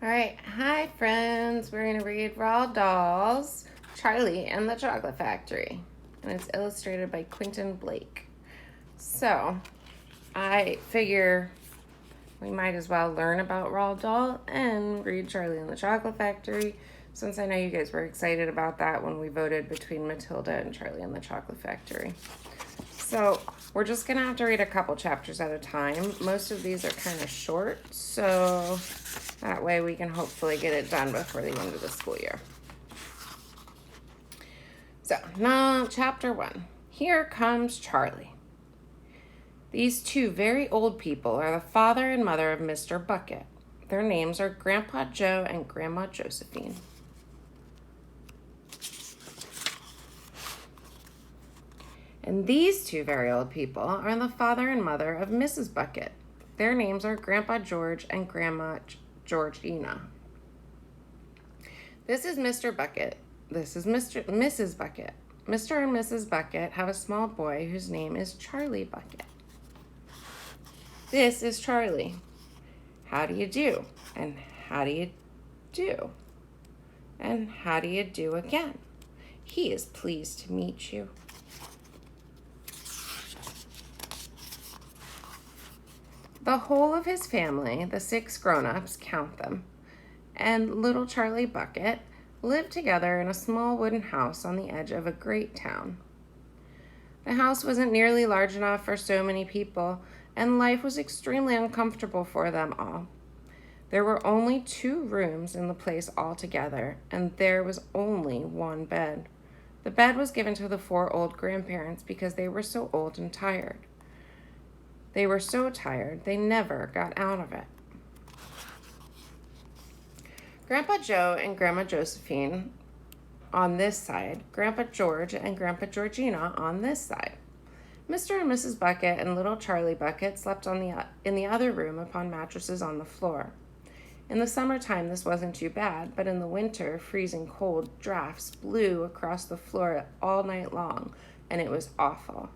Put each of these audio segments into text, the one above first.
All right, hi friends. We're going to read Roald Dahl's Charlie and the Chocolate Factory, and it's illustrated by Quentin Blake. So, I figure we might as well learn about Roald Dahl and read Charlie and the Chocolate Factory, since I know you guys were excited about that when we voted between Matilda and Charlie and the Chocolate Factory. So, we're just going to have to read a couple chapters at a time. Most of these are kind of short, so that way we can hopefully get it done before the end of the school year. So, now, chapter 1. Here comes Charlie. These two very old people are the father and mother of Mr. Bucket. Their names are Grandpa Joe and Grandma Josephine. And these two very old people are the father and mother of Mrs. Bucket. Their names are Grandpa George and Grandma Georgina. This is Mr. Bucket. This is Mrs. Bucket. Mr. and Mrs. Bucket have a small boy whose name is Charlie Bucket. This is Charlie. How do you do? And how do you do? And how do you do again? He is pleased to meet you. The whole of his family, the 6 grown-ups, count them, and little Charlie Bucket lived together in a small wooden house on the edge of a great town. The house wasn't nearly large enough for so many people, and life was extremely uncomfortable for them all. There were only 2 rooms in the place altogether, and there was only 1 bed. The bed was given to the 4 old grandparents because they were so old and tired. They were so tired, they never got out of it. Grandpa Joe and Grandma Josephine on this side, Grandpa George and Grandpa Georgina on this side. Mr. and Mrs. Bucket and little Charlie Bucket slept in the other room upon mattresses on the floor. In the summertime, this wasn't too bad, but in the winter, freezing cold drafts blew across the floor all night long, and it was awful.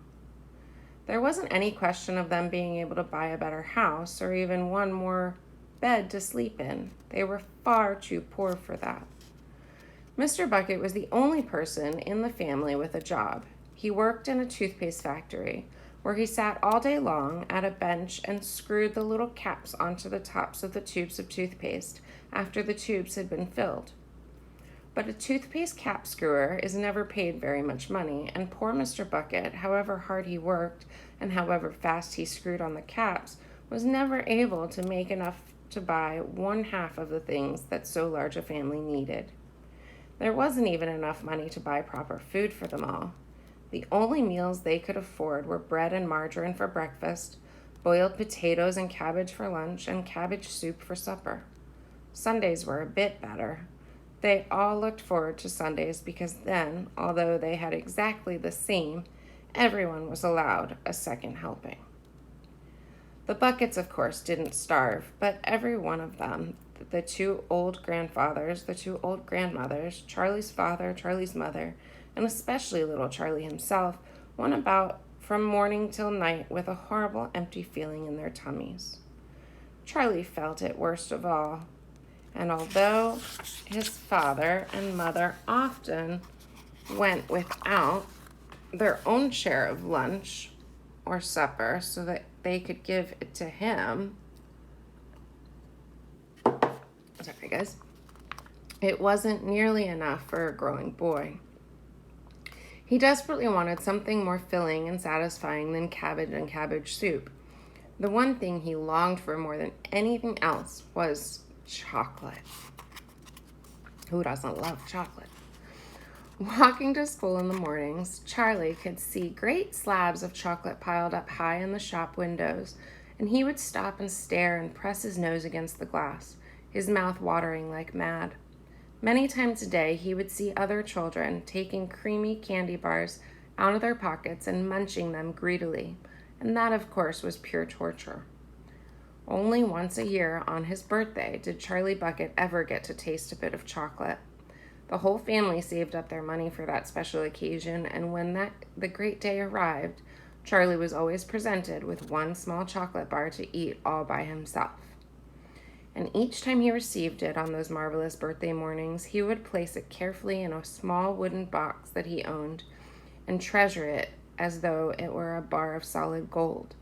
There wasn't any question of them being able to buy a better house or even one more bed to sleep in. They were far too poor for that. Mr. Bucket was the only person in the family with a job. He worked in a toothpaste factory where he sat all day long at a bench and screwed the little caps onto the tops of the tubes of toothpaste after the tubes had been filled. But a toothpaste cap screwer is never paid very much money, and poor Mr. Bucket, however hard he worked and however fast he screwed on the caps, was never able to make enough to buy 1/2 of the things that so large a family needed. There wasn't even enough money to buy proper food for them all. The only meals they could afford were bread and margarine for breakfast, boiled potatoes and cabbage for lunch, and cabbage soup for supper. Sundays were a bit better. They all looked forward to Sundays because then, although they had exactly the same, everyone was allowed a second helping. The Buckets, of course, didn't starve, but every one of them, the 2 old grandfathers, the 2 old grandmothers, Charlie's father, Charlie's mother, and especially little Charlie himself, went about from morning till night with a horrible empty feeling in their tummies. Charlie felt it worst of all. And although his father and mother often went without their own share of lunch or supper so that they could give it to him, sorry guys, it wasn't nearly enough for a growing boy. He desperately wanted something more filling and satisfying than cabbage and cabbage soup. The one thing he longed for more than anything else was chocolate. Who doesn't love chocolate? Walking to school in the mornings, Charlie could see great slabs of chocolate piled up high in the shop windows, and he would stop and stare and press his nose against the glass, his mouth watering like mad. Many times a day, he would see other children taking creamy candy bars out of their pockets and munching them greedily, and that, of course, was pure torture. Only once a year on his birthday did Charlie Bucket ever get to taste a bit of chocolate. The whole family saved up their money for that special occasion, and when the great day arrived, Charlie was always presented with one small chocolate bar to eat all by himself. And each time he received it on those marvelous birthday mornings, he would place it carefully in a small wooden box that he owned and treasure it as though it were a bar of solid gold.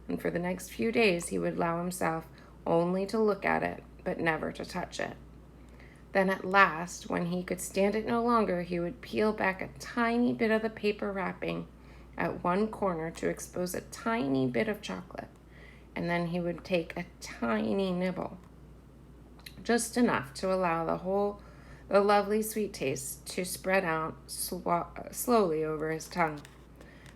And for the next few days, he would allow himself only to look at it, but never to touch it. Then at last, when he could stand it no longer, he would peel back a tiny bit of the paper wrapping at one corner to expose a tiny bit of chocolate. And then he would take a tiny nibble, just enough to allow the lovely sweet taste to spread out slowly over his tongue.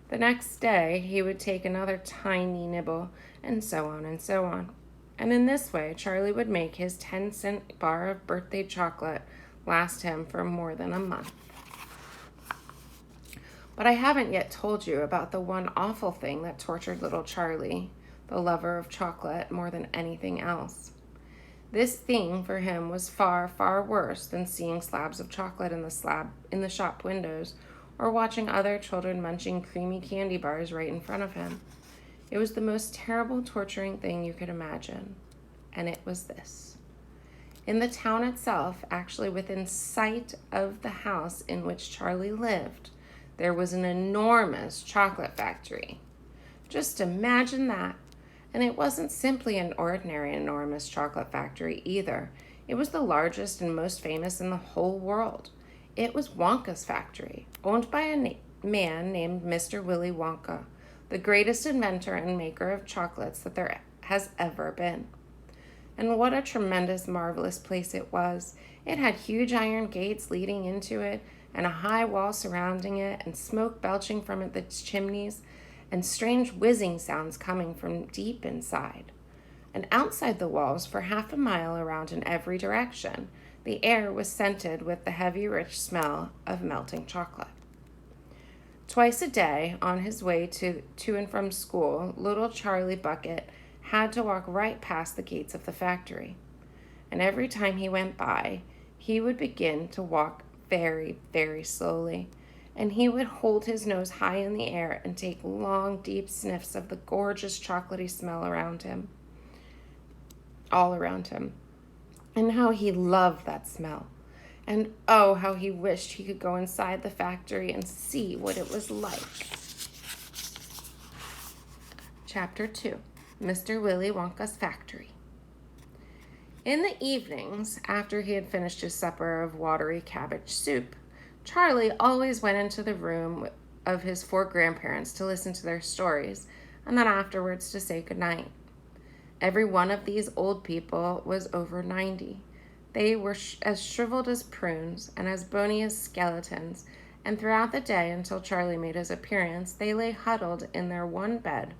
The next day, he would take another tiny nibble, and so on and so on. And in this way, Charlie would make his 10-cent bar of birthday chocolate last him for more than a month. But I haven't yet told you about the one awful thing that tortured little Charlie, the lover of chocolate, more than anything else. This thing for him was far, far worse than seeing slabs of chocolate in the shop windows or watching other children munching creamy candy bars right in front of him. It was the most terrible, torturing thing you could imagine, and it was this. In the town itself, actually within sight of the house in which Charlie lived, there was an enormous chocolate factory. Just imagine that. And it wasn't simply an ordinary enormous chocolate factory either. It was the largest and most famous in the whole world. It was Wonka's factory, owned by a man named Mr. Willy Wonka, the greatest inventor and maker of chocolates that there has ever been. And what a tremendous, marvelous place it was. It had huge iron gates leading into it, and a high wall surrounding it, and smoke belching from its chimneys, and strange whizzing sounds coming from deep inside. And outside the walls, for half a mile around in every direction, the air was scented with the heavy, rich smell of melting chocolate. Twice a day, on his way to and from school, little Charlie Bucket had to walk right past the gates of the factory. And every time he went by, he would begin to walk very, very slowly, and he would hold his nose high in the air and take long, deep sniffs of the gorgeous chocolatey smell around him, all around him. And how he loved that smell. And oh, how he wished he could go inside the factory and see what it was like. Chapter 2, Mr. Willy Wonka's Factory. In the evenings, after he had finished his supper of watery cabbage soup, Charlie always went into the room of his 4 grandparents to listen to their stories, and then afterwards to say goodnight. Every one of these old people was over 90. They were as shriveled as prunes and as bony as skeletons, and throughout the day until Charlie made his appearance, they lay huddled in their one bed,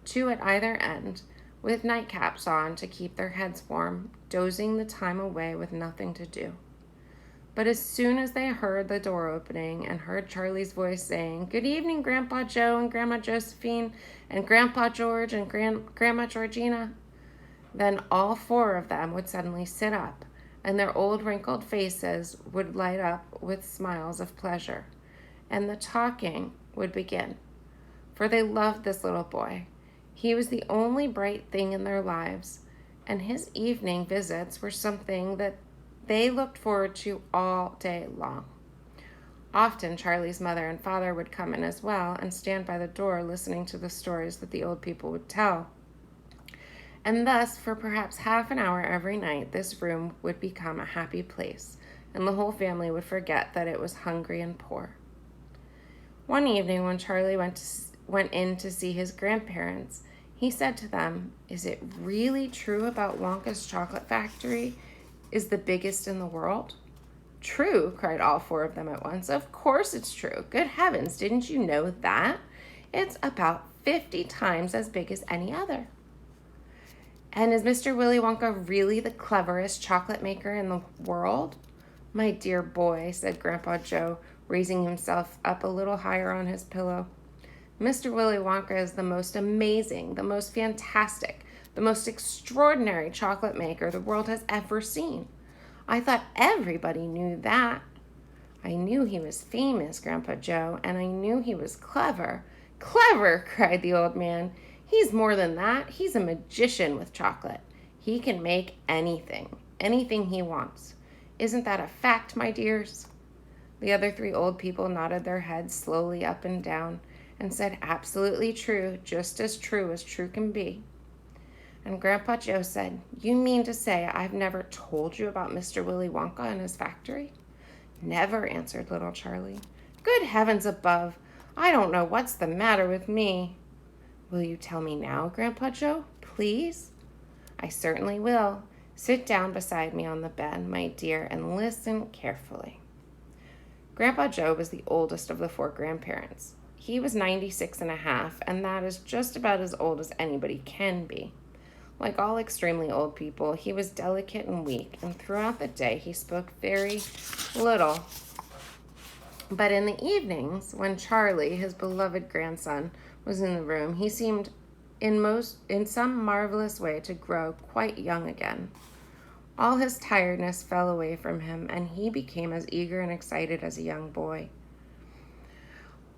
2 at either end, with nightcaps on to keep their heads warm, dozing the time away with nothing to do. But as soon as they heard the door opening and heard Charlie's voice saying, "Good evening, Grandpa Joe and Grandma Josephine and Grandpa George and Grandma Georgina," then all 4 of them would suddenly sit up, and their old wrinkled faces would light up with smiles of pleasure, and the talking would begin. For they loved this little boy. He was the only bright thing in their lives, and his evening visits were something that they looked forward to all day long. Often Charlie's mother and father would come in as well and stand by the door listening to the stories that the old people would tell. And thus, for perhaps half an hour every night, this room would become a happy place, and the whole family would forget that it was hungry and poor. One evening when Charlie went in to see his grandparents, he said to them, "Is it really true about Wonka's chocolate factory is the biggest in the world?" "True," cried all 4 of them at once. "Of course it's true. Good heavens, didn't you know that? It's about 50 times as big as any other." "And is Mr. Willy Wonka really the cleverest chocolate maker in the world?" "My dear boy," said Grandpa Joe, raising himself up a little higher on his pillow, "Mr. Willy Wonka is the most amazing, the most fantastic, the most extraordinary chocolate maker the world has ever seen. I thought everybody knew that." "I knew he was famous, Grandpa Joe, and I knew he was clever." "Clever!" cried the old man. "He's more than that. He's a magician with chocolate. He can make anything he wants. Isn't that a fact, my dears?" The other three old people nodded their heads slowly up and down and said, "Absolutely true, just as true can be." And Grandpa Joe said, "You mean to say I've never told you about Mr. Willy Wonka and his factory?" "Never," answered little Charlie. "Good heavens above, I don't know what's the matter with me." "Will you tell me now, Grandpa Joe, please?" "I certainly will. Sit down beside me on the bed, my dear, and listen carefully." Grandpa Joe was the oldest of the four grandparents. He was 96 and a half, and that is just about as old as anybody can be. Like all extremely old people, he was delicate and weak, and throughout the day he spoke very little. But in the evenings, when Charlie, his beloved grandson, was in the room, he seemed in some marvelous way to grow quite young again. All his tiredness fell away from him, and he became as eager and excited as a young boy.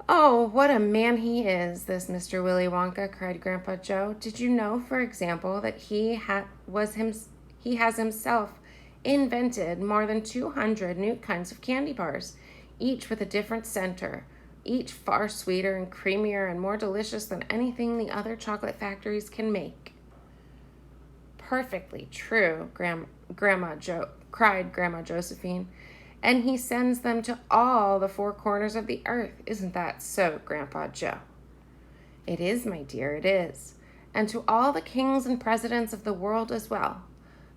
"Oh, what a man he is, this Mr. Willy Wonka," cried Grandpa Joe. "Did you know, for example, that he has himself invented more than 200 new kinds of candy bars, each with a different center, each far sweeter and creamier and more delicious than anything the other chocolate factories can make?" "Perfectly true," cried Grandma Josephine. "And he sends them to all the four corners of the earth. Isn't that so, Grandpa Joe?" "It is, my dear, it is. And to all the kings and presidents of the world as well.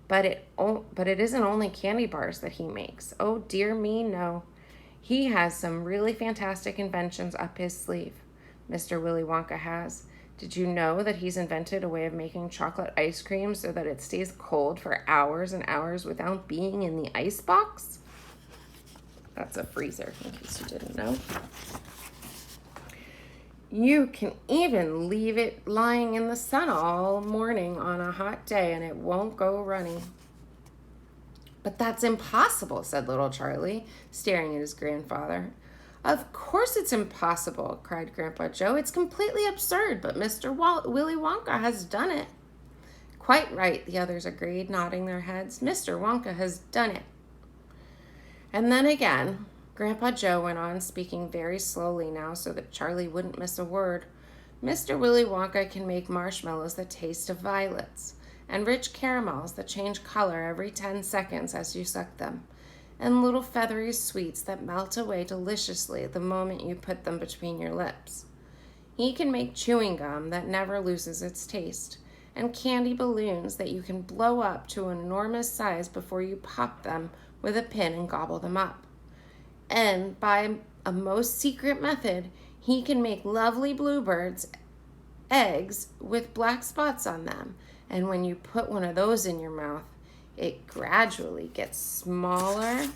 But it isn't only candy bars that he makes. Oh, dear me, no. He has some really fantastic inventions up his sleeve. Mr. Willy Wonka has. Did you know that he's invented a way of making chocolate ice cream so that it stays cold for hours and hours without being in the icebox?" That's a freezer, in case you didn't know. "You can even leave it lying in the sun all morning on a hot day and it won't go runny." "But that's impossible," said little Charlie, staring at his grandfather. "Of course it's impossible," cried Grandpa Joe. "It's completely absurd, but Mr. Willy Wonka has done it." "Quite right," the others agreed, nodding their heads. "Mr. Wonka has done it." And then again, Grandpa Joe went on, speaking very slowly now so that Charlie wouldn't miss a word. "Mr. Willy Wonka can make marshmallows that taste of violets, and rich caramels that change color every 10 seconds as you suck them, and little feathery sweets that melt away deliciously the moment you put them between your lips. He can make chewing gum that never loses its taste, and candy balloons that you can blow up to an enormous size before you pop them with a pin and gobble them up. And by a most secret method, he can make lovely bluebirds' eggs with black spots on them. And when you put one of those in your mouth, it gradually gets smaller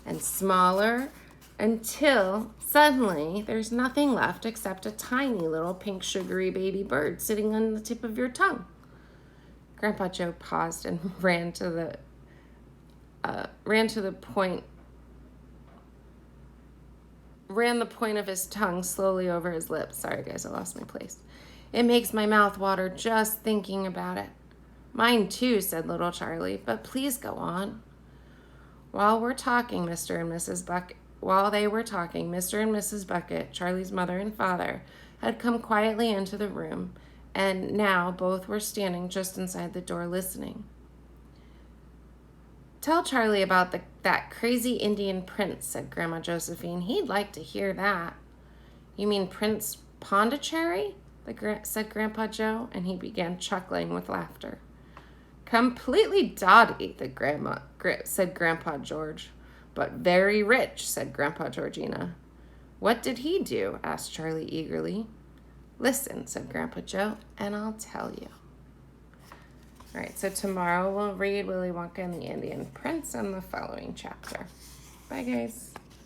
and smaller until suddenly there's nothing left except a tiny little pink sugary baby bird sitting on the tip of your tongue." Grandpa Joe paused and ran the point of his tongue slowly over his lips. Sorry, guys, I lost my place. "It makes my mouth water just thinking about it." "Mine too," said little Charlie, "but please go on." While they were talking, Mr. and Mrs. Bucket, Charlie's mother and father, had come quietly into the room, and now both were standing just inside the door listening. "Tell Charlie about that crazy Indian prince," said Grandma Josephine. "He'd like to hear that." "You mean Prince Pondicherry?" said Grandpa Joe, and he began chuckling with laughter. "Completely dotty," said Grandpa George. "But very rich," said Grandpa Georgina. "What did he do?" asked Charlie eagerly. "Listen," said Grandpa Joe, "and I'll tell you." All right, so tomorrow we'll read Willy Wonka and the Indian Prince and the following chapter. Bye, guys.